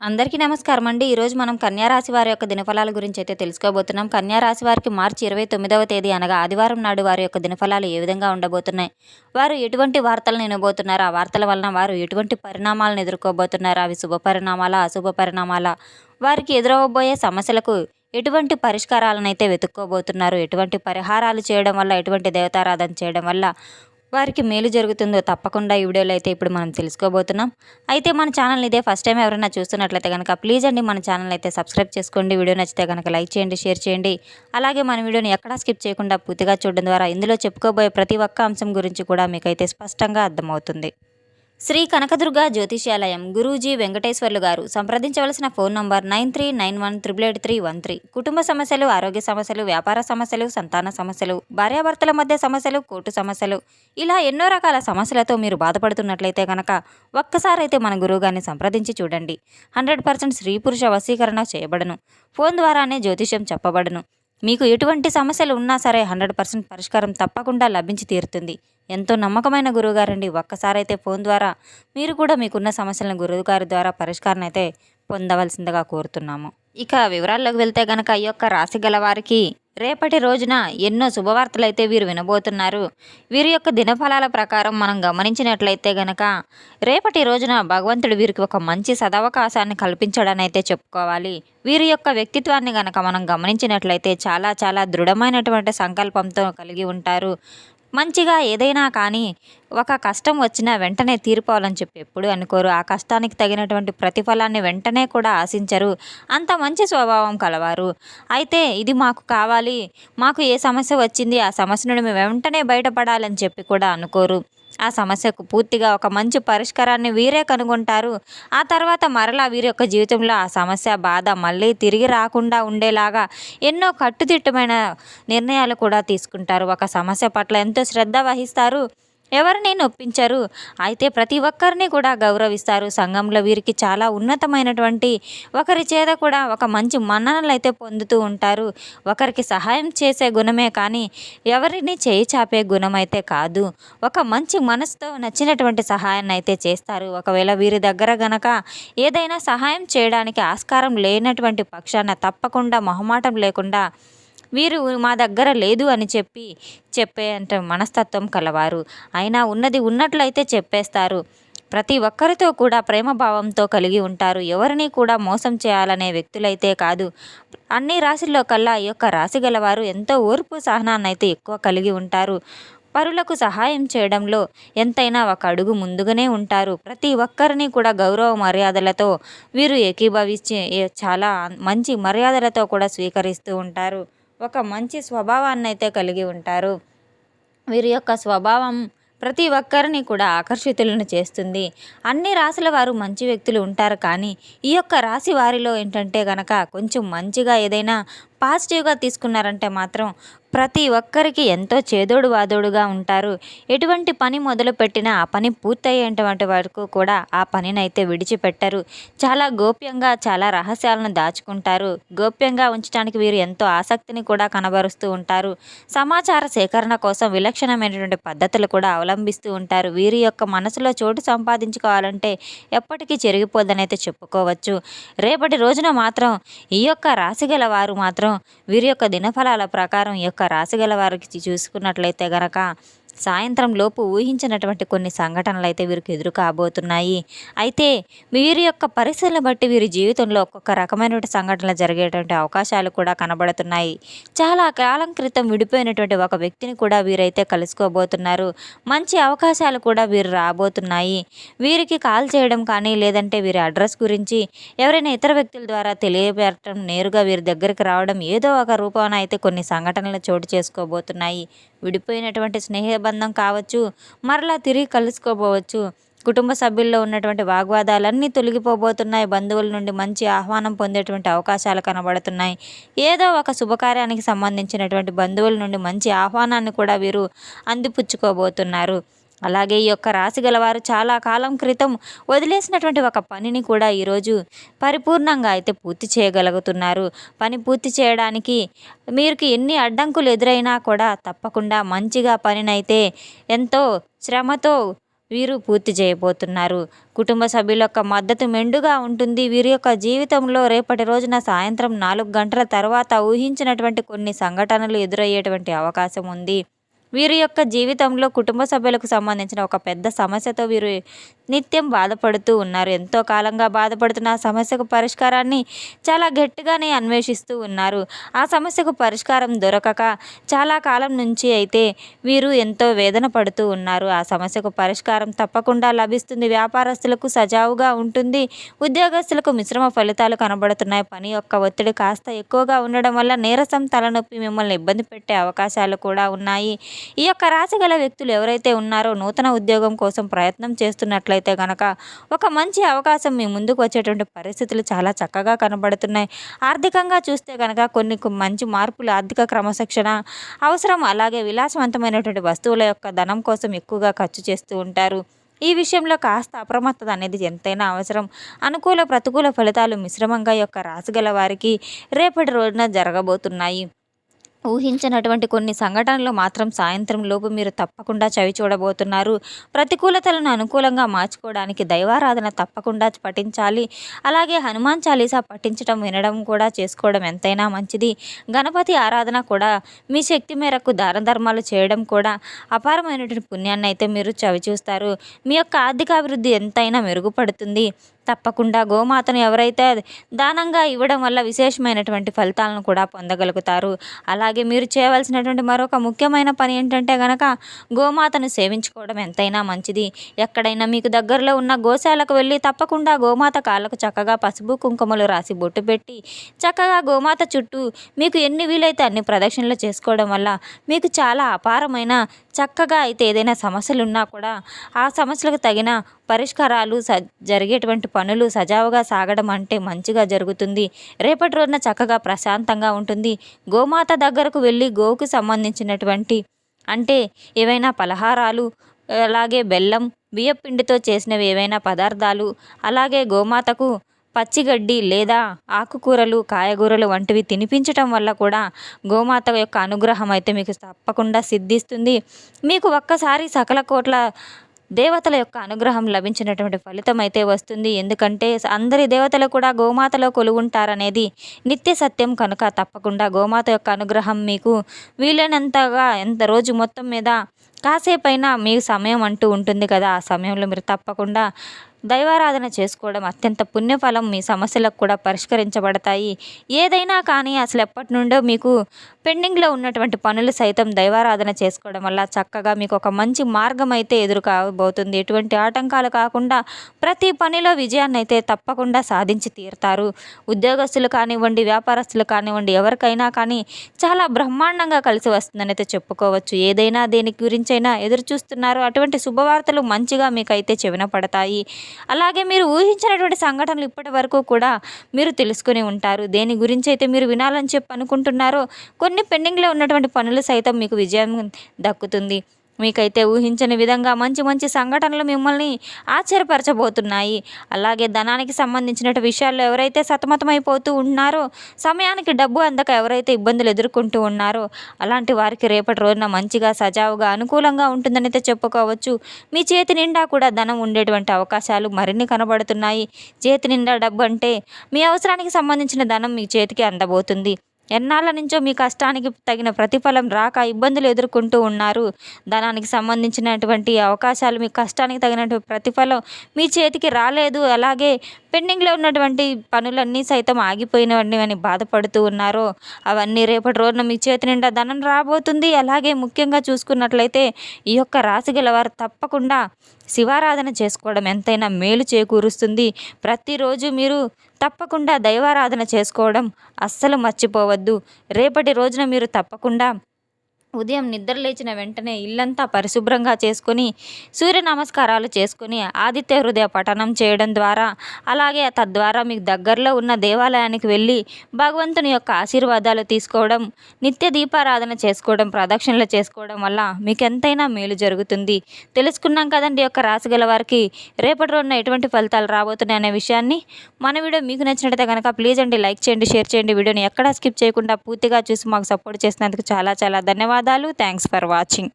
అందరికీ నమస్కారం అండి. ఈరోజు మనం కన్యా రాశి వారి యొక్క దినఫలాల గురించి అయితే తెలుసుకోబోతున్నాం. కన్యా రాశి వారికి మార్చి 29వ తేదీ అనగా ఆదివారం నాడు వారి యొక్క దినఫలాలు ఏ విధంగా ఉండబోతున్నాయి, వారు ఎటువంటి వార్తలను వినబోతున్నారు, ఆ వార్తల వలన వారు ఎటువంటి పరిణామాలను ఎదుర్కోబోతున్నారు, అవి శుభ పరిణామాలా అశుభ పరిణామాలా, వారికి ఎదురవబోయే సమస్యలకు ఎటువంటి పరిష్కారాలను అయితే వెతుక్కోబోతున్నారు, ఎటువంటి పరిహారాలు చేయడం వల్ల, ఎటువంటి దేవతారాధన చేయడం వల్ల వారికి మేలు జరుగుతుందో తప్పకుండా ఈ వీడియోలో అయితే ఇప్పుడు మనం తెలుసుకోబోతున్నాం. అయితే మన ఛానల్ ఇదే ఫస్ట్ టైం ఎవరైనా చూస్తున్నట్లయితే కనుక ప్లీజ్ అండి మన ఛానల్ అయితే సబ్స్క్రైబ్ చేసుకోండి. వీడియో నచ్చితే కనుక లైక్ చేయండి, షేర్ చేయండి. అలాగే మన వీడియోని ఎక్కడా స్కిప్ చేయకుండా పూర్తిగా చూడడం ద్వారా ఇందులో చెప్పుకోబోయే ప్రతి ఒక్క అంశం గురించి కూడా మీకైతే స్పష్టంగా అర్థమవుతుంది. శ్రీ కనకదుర్గ జ్యోతిష్యాలయం గురూజీ వెంకటేశ్వర్లు గారు. సంప్రదించవలసిన ఫోన్ నంబర్ 9391888313. కుటుంబ సమస్యలు, ఆరోగ్య సమస్యలు, వ్యాపార సమస్యలు, సంతాన సమస్యలు, భార్యాభర్తల మధ్య సమస్యలు, కోర్టు సమస్యలు, ఇలా ఎన్నో రకాల సమస్యలతో మీరు బాధపడుతున్నట్లయితే కనుక ఒక్కసారి అయితే మన గురువుగారిని సంప్రదించి చూడండి. 100% స్త్రీ పురుష వశీకరణ చేయబడను. ఫోన్ ద్వారానే జ్యోతిష్యం చెప్పబడను. మీకు ఎటువంటి సమస్యలు ఉన్నా సరే 100% పరిష్కారం తప్పకుండా లభించి తీరుతుంది. ఎంతో నమ్మకమైన గురువుగారండి. ఒక్కసారైతే ఫోన్ ద్వారా మీరు కూడా మీకున్న సమస్యలను గురువుగారి ద్వారా పరిష్కారం అయితే పొందవలసిందిగా కోరుతున్నాము. ఇక వివరాల్లోకి వెళ్తే గనక ఈ యొక్క రాశి గల వారికి రేపటి రోజున ఎన్నో శుభవార్తలు అయితే వీరు వినబోతున్నారు. వీరి యొక్క దినఫలాల ప్రకారం మనం గమనించినట్లయితే గనక రేపటి రోజున భగవంతుడు వీరికి ఒక మంచి సదవకాశాన్ని కల్పించడని అయితే చెప్పుకోవాలి. వీరి యొక్క వ్యక్తిత్వాన్ని గనక మనం గమనించినట్లయితే చాలా చాలా దృఢమైనటువంటి సంకల్పంతో కలిగి ఉంటారు. మంచిగా ఏదైనా కానీ ఒక కష్టం వచ్చినా వెంటనే తీరిపోవాలని చెప్పి ఎప్పుడు అనుకోరు. ఆ కష్టానికి తగినటువంటి ప్రతిఫలాన్ని వెంటనే కూడా ఆశించరు. అంత మంచి స్వభావం కలవారు. అయితే ఇది మాకు కావాలి, మాకు ఏ సమస్య వచ్చింది ఆ సమస్య నుండి మేము వెంటనే బయటపడాలని చెప్పి కూడా అనుకోరు. ఆ సమస్యకు పూర్తిగా ఒక మంచి పరిష్కారాన్ని వీరే కనుగొంటారు. ఆ తర్వాత మరలా వీరి యొక్క జీవితంలో ఆ సమస్య బాధ మళ్ళీ తిరిగి రాకుండా ఉండేలాగా ఎన్నో కట్టుదిట్టమైన నిర్ణయాలు కూడా తీసుకుంటారు. ఒక సమస్య పట్ల ఎంతో శ్రద్ధ వహిస్తారు. ఎవరిని నొప్పించరు. అయితే ప్రతి ఒక్కరిని కూడా గౌరవిస్తారు. సంఘంలో వీరికి చాలా ఉన్నతమైనటువంటి ఒకరి చేత కూడా ఒక మంచి మన్ననలు అయితే పొందుతూ ఉంటారు. ఒకరికి సహాయం చేసే గుణమే కానీ ఎవరిని చేయి చాపే గుణం అయితే కాదు. ఒక మంచి మనసుతో నచ్చినటువంటి సహాయాన్ని అయితే చేస్తారు. ఒకవేళ వీరి దగ్గర గనక ఏదైనా సహాయం చేయడానికి ఆస్కారం లేనటువంటి పక్షాన తప్పకుండా మొహమాటం లేకుండా వీరు మా దగ్గర లేదు అని చెప్పేంత మనస్తత్వం కలవారు. అయినా ఉన్నది ఉన్నట్లయితే చెప్పేస్తారు. ప్రతి ఒక్కరితో కూడా ప్రేమభావంతో కలిగి ఉంటారు. ఎవరిని కూడా మోసం చేయాలనే వ్యక్తులైతే కాదు. అన్ని రాశుల్లో కల్లా ఈ యొక్క రాశి గలవారు ఎంతో ఓర్పు సహనాన్ని అయితే ఎక్కువ కలిగి ఉంటారు. పరులకు సహాయం చేయడంలో ఎంతైనా ఒక అడుగు ముందుగానే ఉంటారు. ప్రతి ఒక్కరిని కూడా గౌరవ మర్యాదలతో వీరు ఏకీభవించి చాలా మంచి మర్యాదలతో కూడా స్వీకరిస్తూ ఉంటారు. ఒక మంచి స్వభావాన్ని అయితే కలిగి ఉంటారు. వీరి యొక్క స్వభావం ప్రతి ఒక్కరిని కూడా ఆకర్షితులను చేస్తుంది. అన్ని రాశుల వారు మంచి వ్యక్తులు ఉంటారు. కానీ ఈ యొక్క రాశి వారిలో ఏంటంటే గనక కొంచెం మంచిగా ఏదైనా పాజిటివ్గా తీసుకున్నారంటే మాత్రం ప్రతి ఒక్కరికి ఎంతో చేదోడు వాదోడుగా ఉంటారు. ఎటువంటి పని మొదలుపెట్టినా ఆ పని పూర్తయ్యేటువంటి వరకు కూడా ఆ పనినైతే విడిచిపెట్టరు. చాలా గోప్యంగా చాలా రహస్యాలను దాచుకుంటారు. గోప్యంగా ఉంచడానికి వీరు ఎంతో ఆసక్తిని కూడా కనబరుస్తూ ఉంటారు. సమాచార సేకరణ కోసం విలక్షణమైనటువంటి పద్ధతులు కూడా అవలంబిస్తూ ఉంటారు. వీరి యొక్క మనసులో చోటు సంపాదించుకోవాలంటే ఎప్పటికీ చెరిగిపోదనైతే చెప్పుకోవచ్చు. రేపటి రోజున మాత్రం ఈ యొక్క రాశిగల వారు మాత్రం వీరి యొక్క దినఫలాల ప్రకారం ఈ యొక్క రాశిగల వారికి చూసుకున్నట్లయితే గనక సాయంత్రం లోపు ఊహించినటువంటి కొన్ని సంఘటనలు అయితే వీరికి ఎదురు కాబోతున్నాయి. అయితే వీరి యొక్క పరిస్థితులను బట్టి వీరి జీవితంలో ఒక్కొక్క రకమైనటువంటి సంఘటనలు జరిగేటువంటి అవకాశాలు కూడా కనబడుతున్నాయి. చాలా కాలం క్రితం విడిపోయినటువంటి ఒక వ్యక్తిని కూడా వీరైతే కలుసుకోబోతున్నారు. మంచి అవకాశాలు కూడా వీరు రాబోతున్నాయి. వీరికి కాల్ చేయడం కానీ లేదంటే వీరి అడ్రస్ గురించి ఎవరైనా ఇతర వ్యక్తుల ద్వారా తెలియబెట్టడం, నేరుగా వీరి దగ్గరికి రావడం, ఏదో ఒక రూపాన అయితే కొన్ని సంఘటనలు చోటు చేసుకోబోతున్నాయి. విడిపోయినటువంటి స్నేహబంధం కావచ్చు, మరలా తిరిగి కలుసుకోబోవచ్చు. కుటుంబ సభ్యుల్లో ఉన్నటువంటి వాగ్వాదాలన్నీ తొలగిపోబోతున్నాయి. బంధువుల నుండి మంచి ఆహ్వానం పొందేటువంటి అవకాశాలు కనబడుతున్నాయి. ఏదో ఒక శుభకార్యానికి సంబంధించినటువంటి బంధువుల నుండి మంచి ఆహ్వానాన్ని కూడా వీరు అందిపుచ్చుకోబోతున్నారు. అలాగే ఈ యొక్క రాశి గలవారు చాలా కాలం క్రితం వదిలేసినటువంటి ఒక పనిని కూడా ఈరోజు పరిపూర్ణంగా అయితే పూర్తి చేయగలుగుతున్నారు. పని పూర్తి చేయడానికి మీకు ఎన్ని అడ్డంకులు ఎదురైనా కూడా తప్పకుండా మంచిగా పనినైతే ఎంతో శ్రమతో వీరు పూర్తి చేయబోతున్నారు. కుటుంబ సభ్యుల యొక్క మద్దతు మెండుగా ఉంటుంది. వీరి యొక్క జీవితంలో రేపటి రోజున సాయంత్రం 4 గంటల తర్వాత ఊహించినటువంటి కొన్ని సంఘటనలు ఎదురయ్యేటువంటి అవకాశం ఉంది. వీరి యొక్క జీవితంలో కుటుంబ సభ్యులకు సంబంధించిన ఒక పెద్ద సమస్యతో వీరు నిత్యం బాధపడుతూ ఉన్నారు. ఎంతో కాలంగా బాధపడుతున్న ఆ సమస్యకు పరిష్కారాన్ని చాలా గట్టిగానే అన్వేషిస్తూ ఉన్నారు. ఆ సమస్యకు పరిష్కారం దొరకక చాలా కాలం నుంచి అయితే వీరు ఎంతో వేదన పడుతూ ఉన్నారు. ఆ సమస్యకు పరిష్కారం తప్పకుండా లభిస్తుంది. వ్యాపారస్తులకు సజావుగా ఉంటుంది. ఉద్యోగస్తులకు మిశ్రమ ఫలితాలు కనబడుతున్నాయి. పని యొక్క ఒత్తిడి కాస్త ఎక్కువగా ఉండడం వల్ల నీరసం, తలనొప్పి మిమ్మల్ని ఇబ్బంది పెట్టే అవకాశాలు కూడా ఉన్నాయి. ఈ యొక్క రాశి గల వ్యక్తులు ఎవరైతే ఉన్నారో నూతన ఉద్యోగం కోసం ప్రయత్నం చేస్తున్నట్లయితే కనుక ఒక మంచి అవకాశం మీ ముందుకు వచ్చేటువంటి పరిస్థితులు చాలా చక్కగా కనబడుతున్నాయి. ఆర్థికంగా చూస్తే కనుక కొన్ని మంచి మార్పులు, ఆర్థిక క్రమశిక్షణ అవసరం. అలాగే విలాసవంతమైనటువంటి వస్తువుల యొక్క ధనం కోసం ఎక్కువగా ఖర్చు చేస్తూ ఉంటారు. ఈ విషయంలో కాస్త అప్రమత్తత అనేది ఎంతైనా అవసరం. అనుకూల ప్రతికూల ఫలితాలు మిశ్రమంగా యొక్క రాశి గల వారికి రేపటి రోజున జరగబోతున్నాయి. ఊహించినటువంటి కొన్ని సంఘటనలు మాత్రం సాయంత్రం లోపు మీరు తప్పకుండా చవి చూడబోతున్నారు. ప్రతికూలతలను అనుకూలంగా మార్చుకోవడానికి దైవారాధన తప్పకుండా పఠించాలి. అలాగే హనుమాన్ చాలీసా పఠించడం, వినడం కూడా చేసుకోవడం ఎంతైనా మంచిది. గణపతి ఆరాధన కూడా మీ శక్తి మేరకు దాన ధర్మాలు చేయడం కూడా అపారమైనటువంటి పుణ్యాన్ని అయితే మీరు చవి చూస్తారు. మీ యొక్క ఆర్థికాభివృద్ధి ఎంతైనా మెరుగుపడుతుంది. తప్పకుండా గోమాతను ఎవరైతే దానంగా ఇవ్వడం వల్ల విశేషమైనటువంటి ఫలితాలను కూడా పొందగలుగుతారు. అలాగే మీరు చేయవలసినటువంటి మరొక ముఖ్యమైన పని ఏంటంటే గనక గోమాతను సేవించుకోవడం ఎంతైనా మంచిది. ఎక్కడైనా మీకు దగ్గరలో ఉన్న గోశాలకు వెళ్ళి తప్పకుండా గోమాత కాళ్ళకు చక్కగా పసుపు కుంకుమలు రాసి బొట్టు పెట్టి చక్కగా గోమాత చుట్టూ మీకు ఎన్ని వీలైతే అన్ని ప్రదక్షిణలు చేసుకోవడం వల్ల మీకు చాలా అపారమైన చక్కగా అయితే ఏదైనా సమస్యలు ఉన్నా కూడా ఆ సమస్యలకు తగిన పరిష్కారాలు జరిగేటువంటి పనులు సజావుగా సాగడం అంటే మంచిగా జరుగుతుంది. రేపటి రోజున చక్కగా ప్రశాంతంగా ఉంటుంది. గోమాత దగ్గరకు వెళ్ళి గోవుకు సంబంధించినటువంటి అంటే ఏవైనా పలహారాలు, అలాగే బెల్లం, బియ్యపిండితో చేసినవి ఏవైనా పదార్థాలు, అలాగే గోమాతకు పచ్చిగడ్డి లేదా ఆకుకూరలు, కాయగూరలు వంటివి తినిపించటం వల్ల కూడా గోమాత యొక్క అనుగ్రహం అయితే మీకు తప్పకుండా సిద్ధిస్తుంది. మీకు ఒక్కసారి సకల కోట్ల దేవతల యొక్క అనుగ్రహం లభించినటువంటి ఫలితం అయితే వస్తుంది. ఎందుకంటే అందరి దేవతలు కూడా గోమాతలో కొలువుంటారనేది నిత్య సత్యం కనుక తప్పకుండా గోమాత యొక్క అనుగ్రహం మీకు వీలైనంతగా ఎంత రోజు మొత్తం మీద కాసేపైనా మీ సమయం అంటూ ఉంటుంది కదా, ఆ సమయంలో మీరు తప్పకుండా దైవారాధన చేసుకోవడం అత్యంత పుణ్యఫలం. మీ సమస్యలకు కూడా పరిష్కరించబడతాయి. ఏదైనా కానీ అసలు ఎప్పటి నుండో మీకు పెండింగ్లో ఉన్నటువంటి పనులు సైతం దైవారాధన చేసుకోవడం వల్ల చక్కగా మీకు ఒక మంచి మార్గం అయితే ఎదురు కాబోతుంది. ఎటువంటి ఆటంకాలు కాకుండా ప్రతి పనిలో విజయాన్ని అయితే తప్పకుండా సాధించి తీరుతారు. ఉద్యోగస్తులు కానివ్వండి, వ్యాపారస్తులు కానివ్వండి, ఎవరికైనా కానీ చాలా బ్రహ్మాండంగా కలిసి వస్తుందని అయితే చెప్పుకోవచ్చు. ఏదైనా దేని గురించైనా ఎదురు చూస్తున్నారో అటువంటి శుభవార్తలు మంచిగా మీకైతే చెవిన పడతాయి. అలాగే మీరు ఊహించినటువంటి సంఘటనలు ఇప్పటి వరకు కూడా మీరు తెలుసుకుని ఉంటారు. దేని గురించి అయితే మీరు వినాలని చెప్పి అనుకుంటున్నారో కొన్ని పెండింగ్లో ఉన్నటువంటి పనులు సైతం మీకు విజయం దక్కుతుంది. మీకైతే ఊహించని విధంగా మంచి మంచి సంఘటనలు మిమ్మల్ని ఆశ్చర్యపరచబోతున్నాయి. అలాగే ధనానికి సంబంధించిన విషయాల్లో ఎవరైతే సతమతమైపోతూ ఉన్నారో, సమయానికి డబ్బు అందక ఎవరైతే ఇబ్బందులు ఎదుర్కొంటూ ఉన్నారో అలాంటి వారికి రేపటి రోజున మంచిగా సజావుగా అనుకూలంగా ఉంటుందని అయితే చెప్పుకోవచ్చు. మీ చేతి నిండా కూడా ధనం ఉండేటువంటి అవకాశాలు మరిన్ని కనబడుతున్నాయి. చేతి నిండా డబ్బు అంటే మీ అవసరానికి సంబంధించిన ధనం మీ చేతికి అందబోతుంది. ఎన్నాళ్ళ నుంచో మీ కష్టానికి తగిన ప్రతిఫలం రాక ఇబ్బందులు ఎదుర్కొంటూ ఉన్నారు. ధనానికి సంబంధించినటువంటి అవకాశాలు, మీ కష్టానికి తగినటువంటి ప్రతిఫలం మీ చేతికి రాలేదు. అలాగే పెండింగ్లో ఉన్నటువంటి పనులన్నీ సైతం ఆగిపోయినవన్నీ అని బాధపడుతూ ఉన్నారో అవన్నీ రేపటి రోజున మీ చేతి నిండా ధనం రాబోతుంది. అలాగే ముఖ్యంగా చూసుకున్నట్లయితే ఈ యొక్క రాశి గలవారు తప్పకుండా శివారాధన చేసుకోవడం ఎంతైనా మేలు చేకూరుస్తుంది. ప్రతిరోజు మీరు తప్పకుండా దైవారాధన చేసుకోవడం అస్సలు మర్చిపోవద్దు. రేపటి రోజున మీరు తప్పకుండా ఉదయం నిద్ర లేచిన వెంటనే ఇల్లంతా పరిశుభ్రంగా చేసుకొని సూర్య నమస్కారాలు చేసుకొని ఆదిత్య హృదయ పఠనం చేయడం ద్వారా, అలాగే తద్వారా మీకు దగ్గరలో ఉన్న దేవాలయానికి వెళ్ళి భగవంతుని యొక్క ఆశీర్వాదాలు తీసుకోవడం, నిత్య దీపారాధన చేసుకోవడం, ప్రదక్షిణలు చేసుకోవడం వల్ల మీకు ఎంతైనా మేలు జరుగుతుంది. తెలుసుకున్నాం కదండి యొక్క రాశి గల వారికి రేపటి రోజున ఎటువంటి ఫలితాలు రాబోతున్నాయి అనే విషయాన్ని. మన వీడియో మీకు నచ్చినట్లయితే కనుక ప్లీజ్ అండి లైక్ చేయండి, షేర్ చేయండి. వీడియోని ఎక్కడా స్కిప్ చేయకుండా పూర్తిగా చూసి మాకు సపోర్ట్ చేసినందుకు చాలా చాలా ధన్యవాదాలు. Thanks for watching.